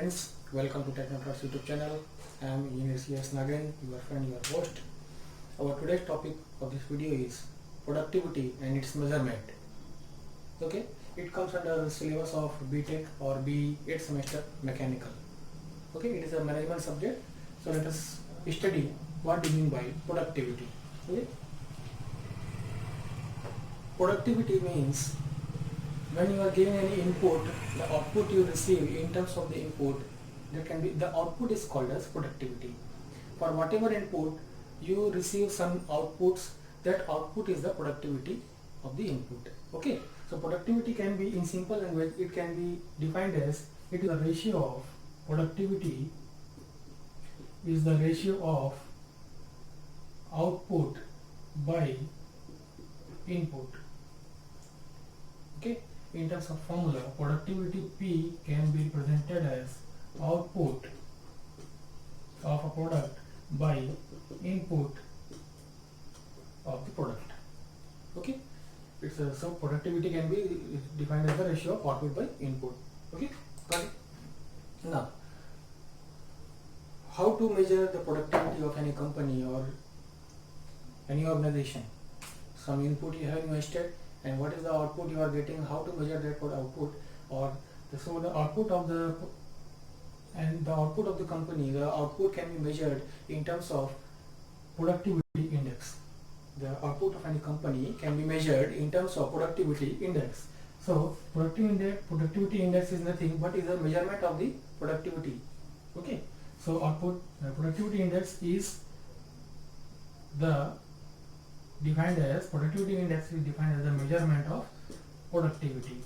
friends, welcome to Technotrust YouTube channel. I am Engineer CS Nagin, your friend, your host. Our today's topic of this video is productivity and its measurement. Okay, it comes under the syllabus of BTech or B 8th semester mechanical. Okay, it is a management subject. So let us study what do you mean by productivity. Okay, productivity means when you are giving any input, the output you receive in terms of the input, there can be the output is called as productivity. For whatever input you receive some outputs, that output is the productivity of the input. Okay, so productivity can be in simple language, it can be defined as it is the ratio of productivity is the ratio of output by input. Okay, in terms of formula, productivity P can be represented as output of a product by input of the product. Okay, it's so productivity can be defined as the ratio of output by input. Okay, got it. Now, how to measure the productivity of any company or any organization? Some input you have invested, and what is the output you are getting, how to measure that output, or so the output of the company, the output can be measured in terms of productivity index. The output of any company can be measured in terms of productivity index. So productivity index is nothing but is a measurement of the productivity. Okay, so productivity index is the productivity index is defined as the measurement of productivity.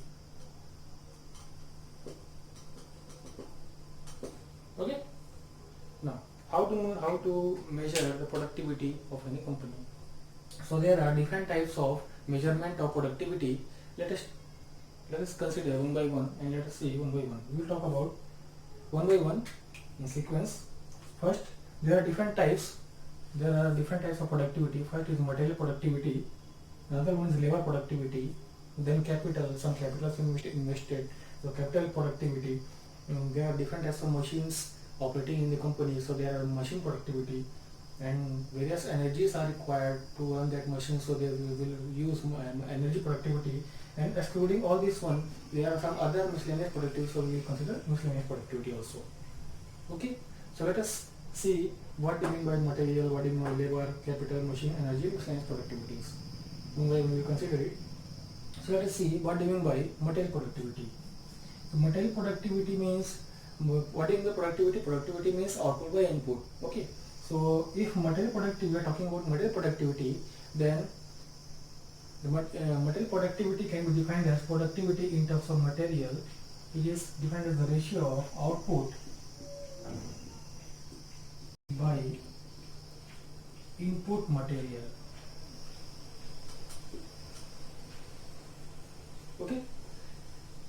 Okay. Now, how to measure the productivity of any company? So there are different types of measurement of productivity. Let us consider one by one and let us see one by one. We will talk about one by one in sequence. First, there are different types of productivity. First is material productivity, another one is labor productivity, then some capital is invested, so capital productivity. There are different types of machines operating in the company, so there are machine productivity, and various energies are required to run that machine, so they will use energy productivity. And excluding all this one, there are some other miscellaneous productivity, so we will consider miscellaneous productivity also. Okay, so let us see what do you mean by material, what do you mean by labor, capital, machine, energy, miscellaneous productivities. When we consider it, so let us see what do you mean by material productivity. So material productivity means, what is the productivity? Productivity means output by input. Okay, so if material productivity, we are talking about material productivity, then the material productivity can be defined as productivity in terms of material. It is defined as the ratio of output by input material. Okay,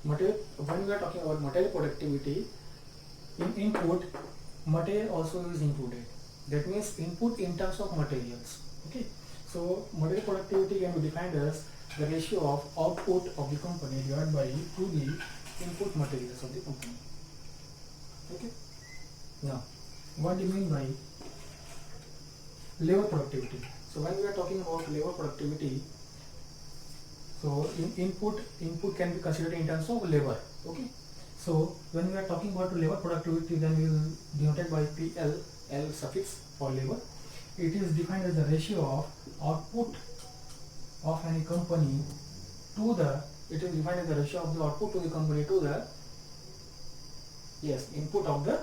when we are talking about material productivity, in input, material also is included. That means input in terms of materials. Okay, so material productivity can be defined as the ratio of output of the company divided by to the input materials of the company. Okay, now what do you mean by labor productivity? So when we are talking about labor productivity, so input can be considered in terms of labor. Okay, so when we are talking about labor productivity, then we will denoted by PL, L suffix for labor. It is defined as the ratio of output of any company to the, it is defined as the ratio of the output to the company to the input of the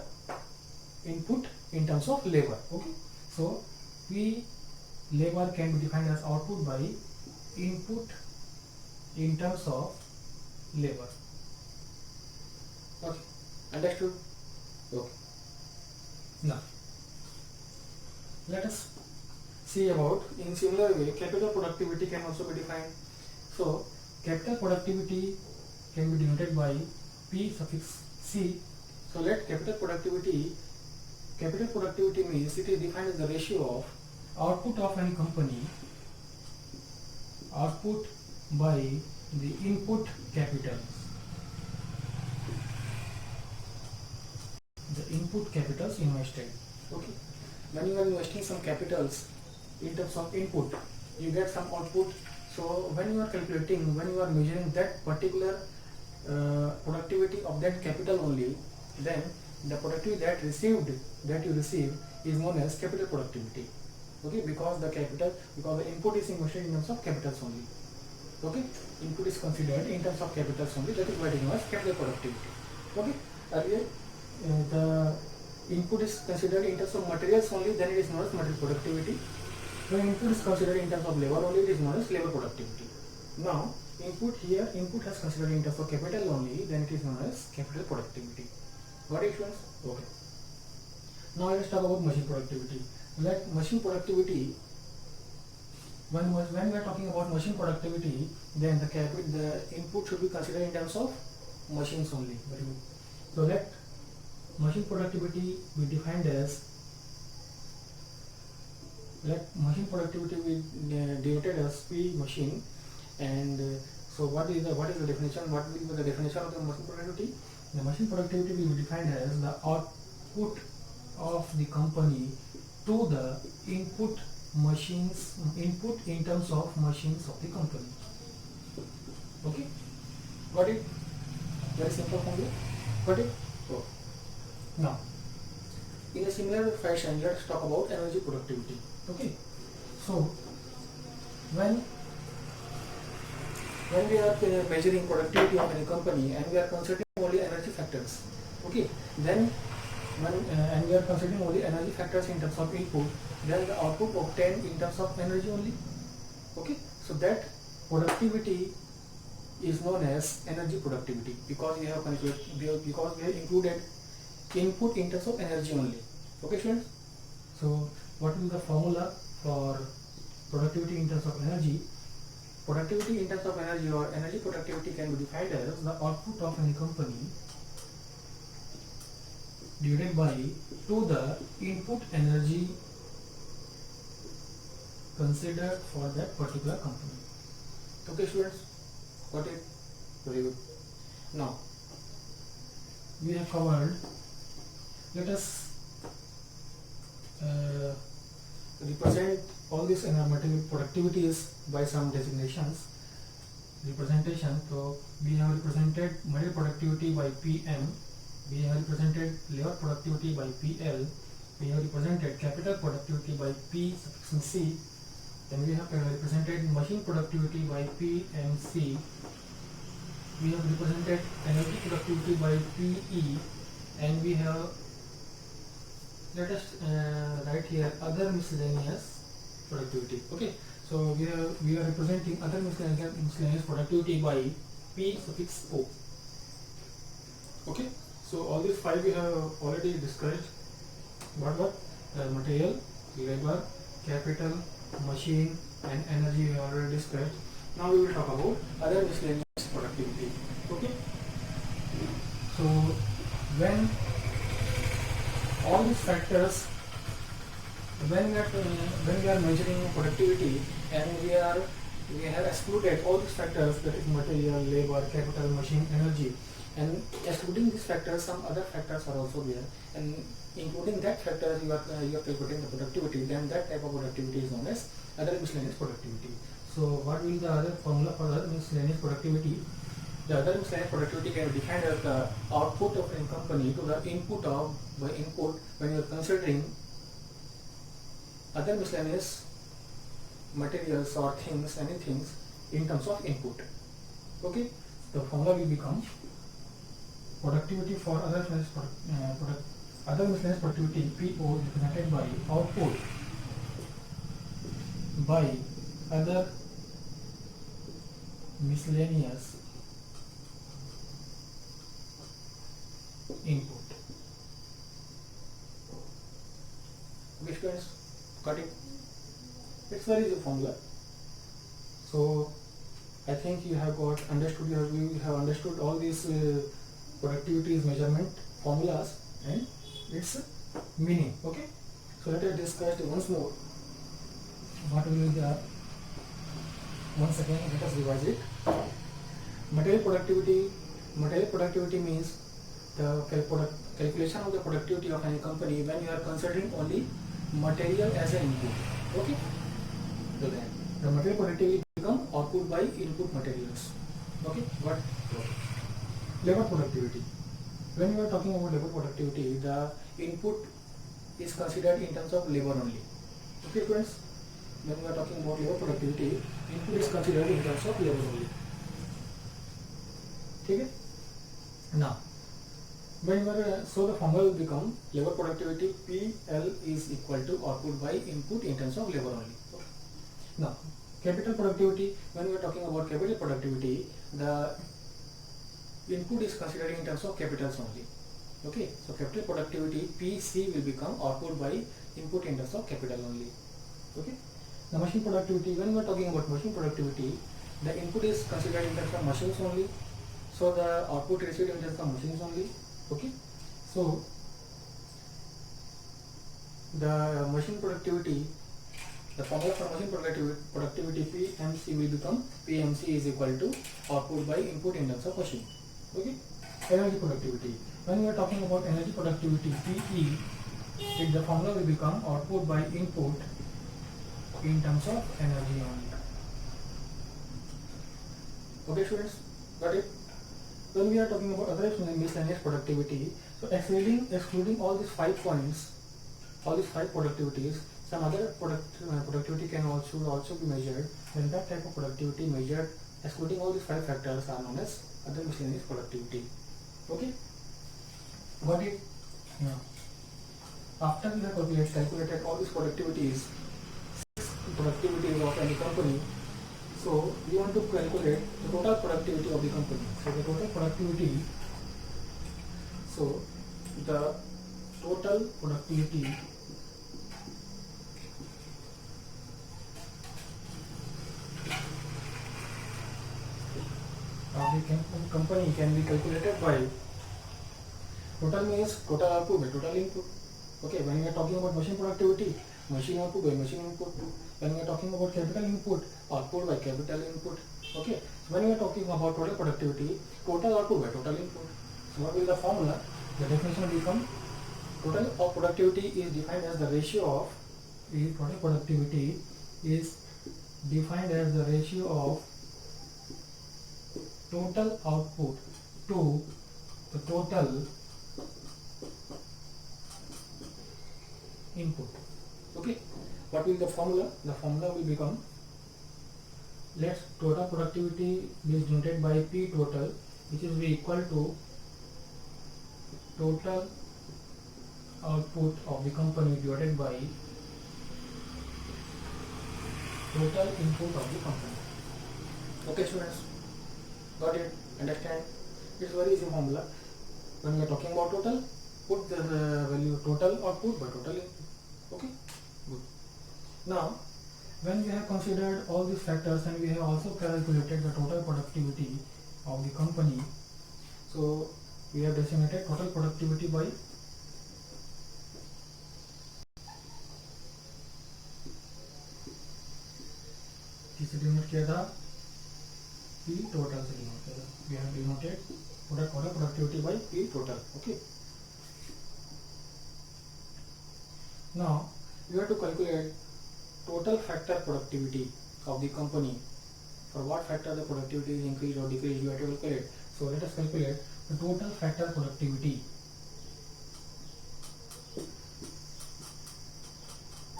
input in terms of labor. Okay, so P labor can be defined as output by input in terms of labor. Okay, understood? Okay. Now, let us see about, in similar way, capital productivity can also be defined. So, capital productivity can be denoted by P suffix C. So, let capital productivity means it is defined as the ratio of output of any company, output by the input capital. input capitals invested. Okay, when you are investing some capitals in terms of input, you get some output. So when you are calculating, when you are measuring that particular productivity of that capital only, then the productivity that you receive is known as capital productivity. Okay, because the input is invested in terms of capitals only. Okay, input is considered in terms of capitals only, that is what is known as capital productivity. Okay, earlier the input is considered in terms of materials only, then it is known as material productivity. When input is considered in terms of labor only, it is known as labor productivity. Now input has considered in terms of capital only, then it is known as capital productivity. Got it, friends? Okay. Now let's talk about machine productivity. Like machine productivity, when we are talking about machine productivity, then the input should be considered in terms of machines only. Very good. So let machine productivity be defined as, denoted as P machine. And so what is the definition? What will be the definition of the machine productivity? The machine productivity will be defined as the output of the company to the input in terms of machines of the company. Okay, got it? Very simple formula. Got it? Oh. Now, in a similar fashion, let's talk about energy productivity. Okay, so when we are measuring productivity of any company and we are considering only energy factors, okay, then and we are considering only energy factors in terms of input, then the output obtained in terms of energy only. Okay, so that productivity is known as energy productivity, because we have included input in terms of energy only. Okay, students? So what is the formula for productivity in terms of energy? Productivity in terms of energy, or energy productivity, can be defined as the output of any company divided by to the input energy considered for that particular company. Okay, students? Got it? Very good. Now, we have covered. Let us represent all these material productivities by some designations. Representation. So we have represented material productivity by PM. We have represented labor productivity by PL. We have represented capital productivity by P suffix C. Then we have represented machine productivity by PMC. We have represented energy productivity by PE, and we have, let us write here, other miscellaneous productivity. Okay, so we are representing other miscellaneous productivity by P suffix O. Okay, so all these five we have already discussed. What? Material, labor, capital, machine, and energy we have already discussed. Now we will talk about other miscellaneous productivity. Okay, so when all these factors, when we are measuring productivity and we have excluded all these factors, that is material, labor, capital, machine, energy, and excluding these factors, some other factors are also there, and including that factors you are calculating the productivity, then that type of productivity is known as other miscellaneous productivity. So what will the other formula for other miscellaneous productivity? The other miscellaneous productivity can be defined as the output of a company to the input when you are considering other miscellaneous materials or things, anything in terms of input. Okay, the formula will become productivity for other miscellaneous productivity, PO, represented by output by other miscellaneous input. Okay, students, got it? It's very easy formula. So I think you have understood all these productivities measurement formulas and its meaning. Okay, so let us discuss once more what will be the, once again let us revise it. Material productivity means the calculation of the productivity of any company when you are considering only material as an input. Okay, so then the material productivity become output by input materials. Okay, but labor productivity, when you are talking about labor productivity, the input is considered in terms of labor only. Okay friends, when we are talking about labor productivity, input is considered in terms of labor only. ठीक है now, when you are so the formula will become labor productivity PL is equal to output by input in terms of labor only. Okay. Now capital productivity, when we are talking about capital productivity, the input is considered in terms of capitals only. Okay, so capital productivity PC will become output by input in terms of capital only. Okay. The machine productivity, when we are talking about machine productivity, the input is considered in terms of machines only, so the output received in terms of machines only. Okay, so the machine productivity, the formula for machine productivity PMC will become PMC is equal to output by input in terms of machine. Okay, energy productivity, when we are talking about energy productivity PE, the formula will become output by input in terms of energy only. Okay students, got it? When we are talking about other miscellaneous productivity, so excluding all these 5 points, all these 5 productivities, some other productivity can also be measured. Then that type of productivity measured excluding all these 5 factors are known as other miscellaneous productivity. Okay, got it? Now, after we have calculated all these productivities, 6 productivities of any company, so we want to calculate the total productivity of the company. So the total productivity, so the total productivity of the company can be calculated by total means total output by total input. Okay, when we are talking about machine productivity, machine output by machine input. When we are talking about capital input, output by capital input. Okay, so when we are talking about total productivity, total output by total input. So what will the formula? The definition will become total of productivity is defined as the ratio of total productivity is defined as the ratio of total output to the total input. Okay, what will the formula? The formula will become, let's total productivity is denoted by P total, which is equal to total output of the company divided by total input of the company. Okay students, got it? Understand? It's very easy formula. When we are talking about total, put the value total output by total input. Okay, good. Now when we have considered all these factors and we have also calculated the total productivity of the company, so we have designated total productivity by किसे denote किया था? P total से denote किया था. We have denoted total productivity by P total. Okay. Now we have to calculate total factor productivity of the company. For what factor the productivity is increased or decreased, you have to calculate. So let us calculate the total factor productivity.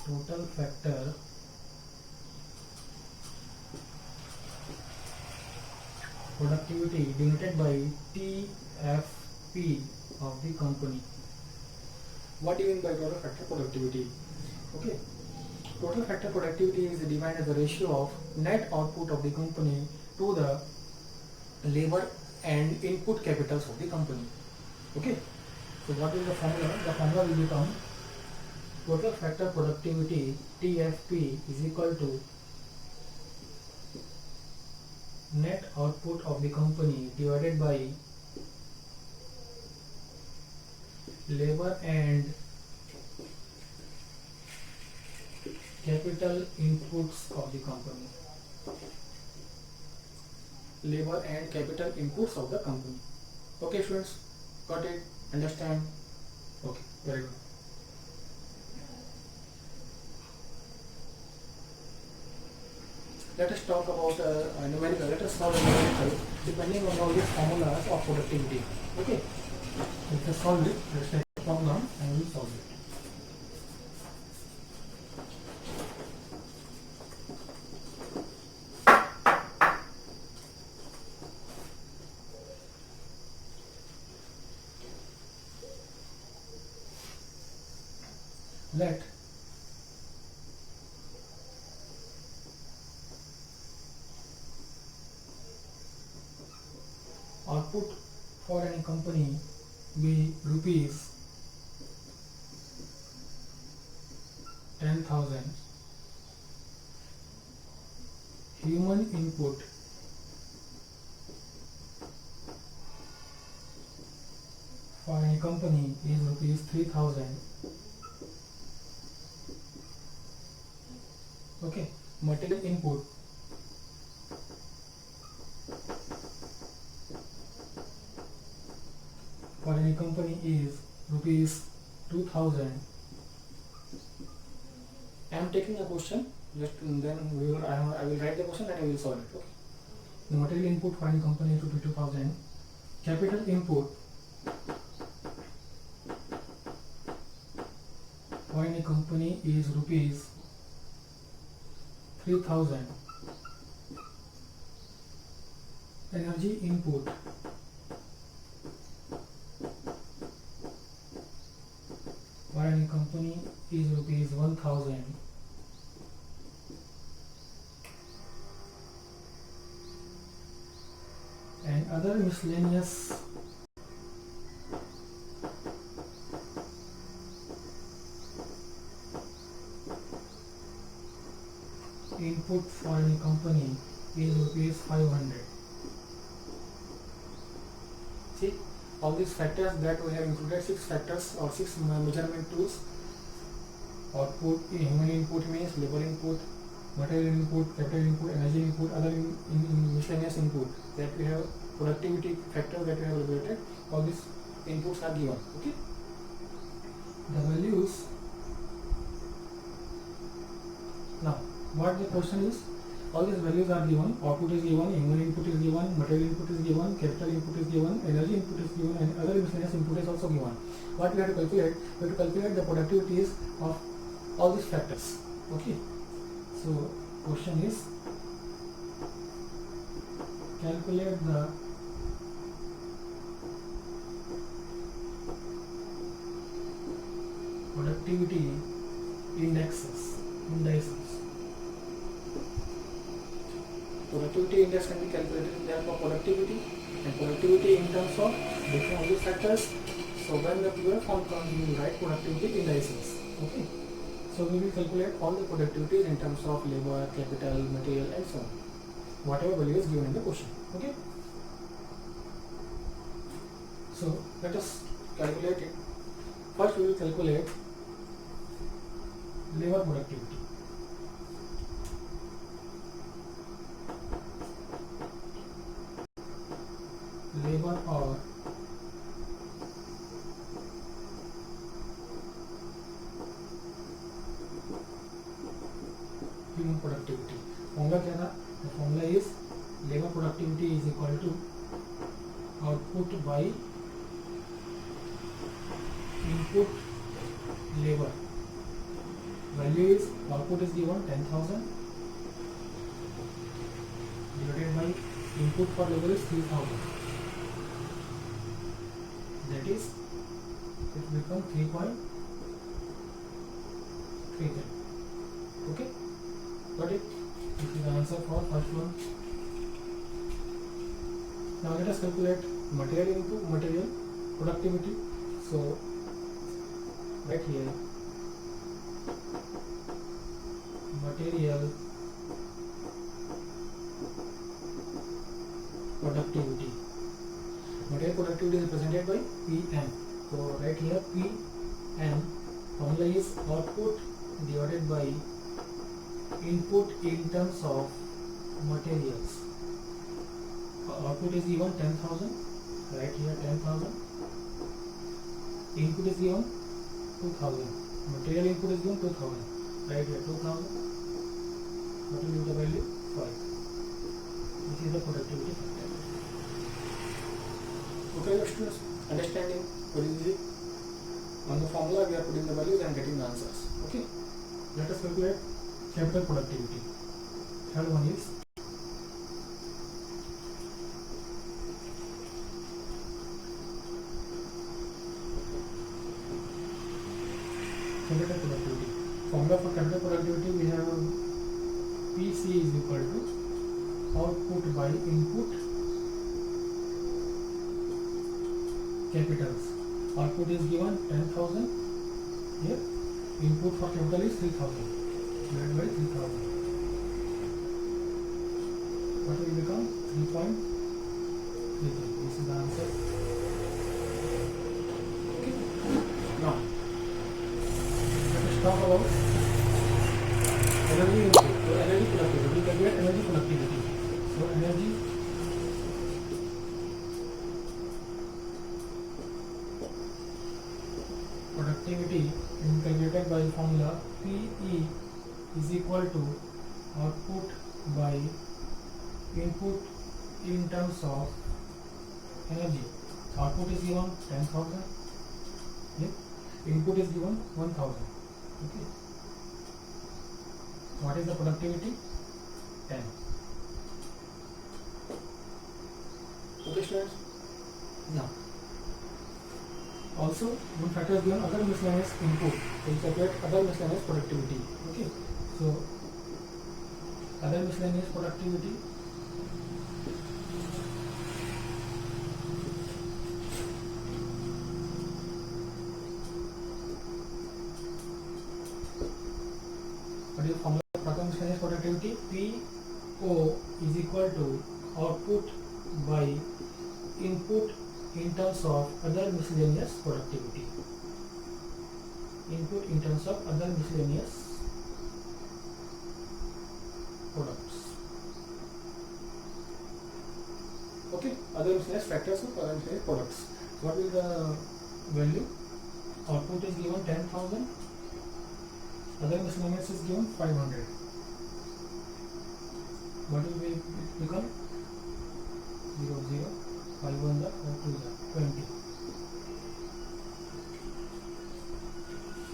Total factor productivity denoted by TFP of the company. What do you mean by total factor productivity? Okay, total factor productivity is defined as the ratio of net output of the company to the labor and input capitals of the company. Okay, so what is the formula? The formula will become total factor productivity TFP is equal to net output of the company divided by labor and capital inputs of the company. Labor and capital inputs of the company. Okay students, Got it? Understand? Okay, very good. Let us talk about numerical. Let us solve a numerical depending on all these formulas of productivity. Okay. Let us solve it. Let's take a problem and we will solve it. Let output for any company be rupees 10,000. Human input for any company is rupees 3,000. Okay, material input for any company is rupees 2,000. I am taking a question, just then I will write the question and I will solve it. Okay. The material input for any company is rupees 2,000. Capital input for any company is rupees 3,000. Energy input for any company is rupees 1,000. And other miscellaneous input for any company is rupees 500. See, all these factors that we have included, 6 factors or 6 measurement tools. Output, human input means labor input, material input, capital input, energy input, other miscellaneous input that we have, productivity factor that we have evaluated. All these inputs are given. Okay. The values. Now, what the question is? All these values are given. Output is given, human input is given, material input is given, capital input is given, energy input is given, and other miscellaneous input is also given. What we have to calculate? We have to calculate the productivities of all these factors. Okay. So, question is calculate the productivity indices. Productivity index can be calculated in terms of productivity, and productivity in terms of different other factors. So when the pure form comes, we will write productivity indices. Okay. So we will calculate all the productivities in terms of labor, capital, material, and so on. Whatever value is given in the question. Okay. So let us calculate it. First we will calculate labor productivity. Labor or human productivity. Formula क्या था? The formula is labor productivity is equal to output by input labor. Value is output is given 10,000 divided by input for labor is 3,000. That is, it becomes 3.33. Okay, got it? This is the answer for first one. Now let us calculate material productivity. So right here, material productivity. Material productivity is represented by PM. So right here PM formula is output divided by input in terms of materials. Output is given 10,000. Right here 10,000 input is given 2000, material input is given 2000, right here 2000, what will be the value? 5. This is the productivity factor. Okay students, understanding very easy. On the formula we are putting the values and getting the answers. Okay, let us calculate capital productivity. Third one is capital productivity. Formula for capital productivity, we have PC is equal to output by input capitals. Output is given 10,000 here. Input for capital is 3,000 divided by 3,000. What will become? 3.33. This is the answer. Okay. Now let us talk about energy input. So energy productivity. We calculate energy productivity. So energy productivity is calculated by formula PE is equal to output by input in terms of energy. Output is given 10,000. Yeah. Input is given 1,000. Okay. What is the productivity? 10. Okay, students. Now, also one factor is given other miscellaneous input. So we calculate other miscellaneous productivity. Okay. So other miscellaneous productivity what is the formula for other miscellaneous productivity? PO is equal to output by input in terms of other miscellaneous productivity. Input in terms of other miscellaneous products. Okay, other miscellaneous factors of other miscellaneous products. What will the value? Output is given 10,000. Other miscellaneous is given 500. What will be become? 0, 0. 5 1 the 4 2 the 20.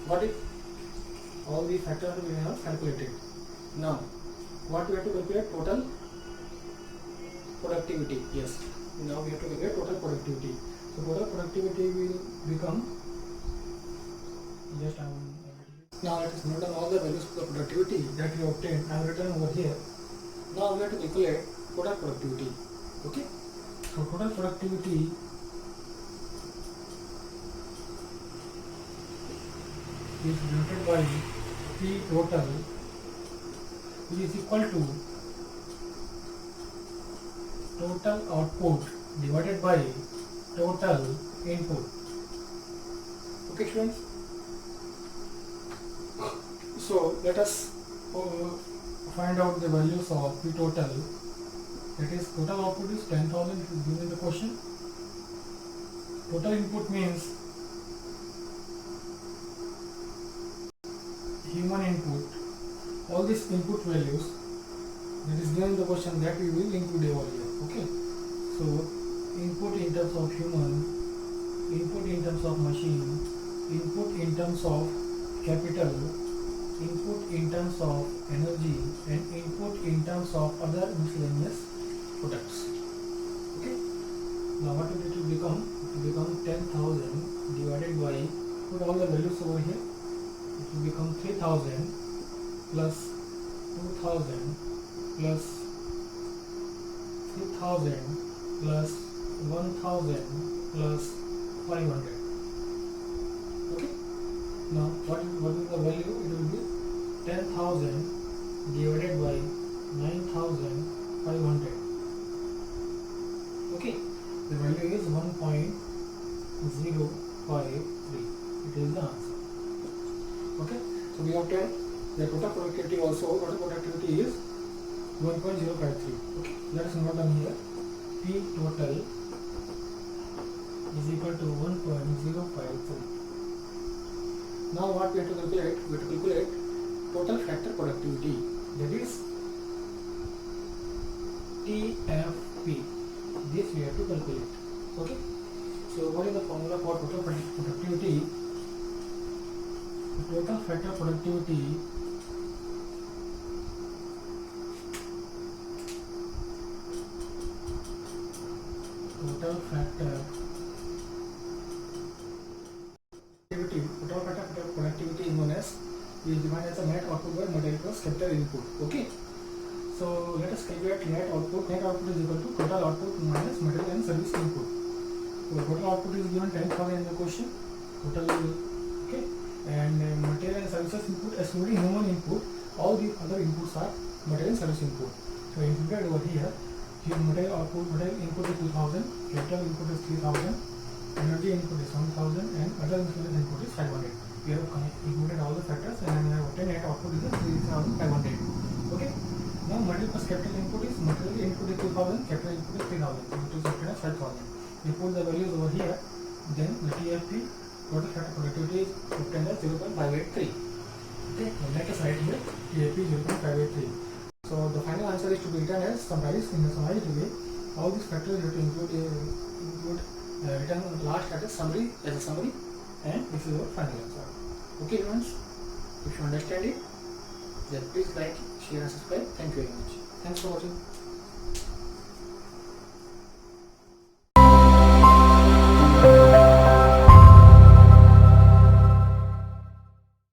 Got it? All the factors we have calculated. Now, what we have to calculate? Total productivity. Yes. Now we have to calculate total productivity. So total productivity will become just now let us note down all the values of the productivity that we obtained. I have written over here. Now we have to calculate total productivity. Okay. So total productivity is denoted by P total, which is equal to total output divided by total input. Okay, students. So let us find out the values of P total. That is, total output is 10,000. It is given in the question. Total input means human input. All these input values that is given in the question, that we will include over here. Okay. So input in terms of human, input in terms of machine, input in terms of capital, input in terms of energy, and input in terms of other miscellaneous products. Okay. Now what will it become? It will become 10,000 divided by, put all the values over here. It will become 3,000 plus 2,000 plus 3,000 plus 1,000 plus 500. Okay. Now what is the value? It will be 10,000 divided by 9,500. Okay. The value is 1.053. It is the answer. Okay. So we obtained the total productivity also. Total productivity is 1.053. Okay. Let us note down here. P total is equal to 1.053. Now what we have to calculate? We have to calculate total factor productivity, that is TFP. This we have to calculate. Okay. So what is the formula for total productivity? The total factor productivity productivity is known as, is defined as the net output by material plus capital input. Okay. So let us calculate net output. Net output is equal to total output minus material and service input. So total output is given 10,000 in the question. Total, okay, and material and services input excluding human input. All the other inputs are material and service input. So included over here, material output, material input is 2,000, capital input is 3,000, energy input is 1,000, and other miscellaneous input is 500. We have included all the factors, and then we have obtained net output is 3,500. Okay. Now material plus capital input is, material input is 2,000, capital input is 3,000, so it is obtained as 5,000. We put the values over here, then the TFP, total factor productivity, is obtained as 0.583. Okay, now let us write here TFP 0.583. So the final answer is to be written as summarized in a summarized way. All these factors you have to include written last as a summary, and this is your final answer. Okay, friends, if you understand it, then please like, share and subscribe. Thank you very much. Thanks for watching.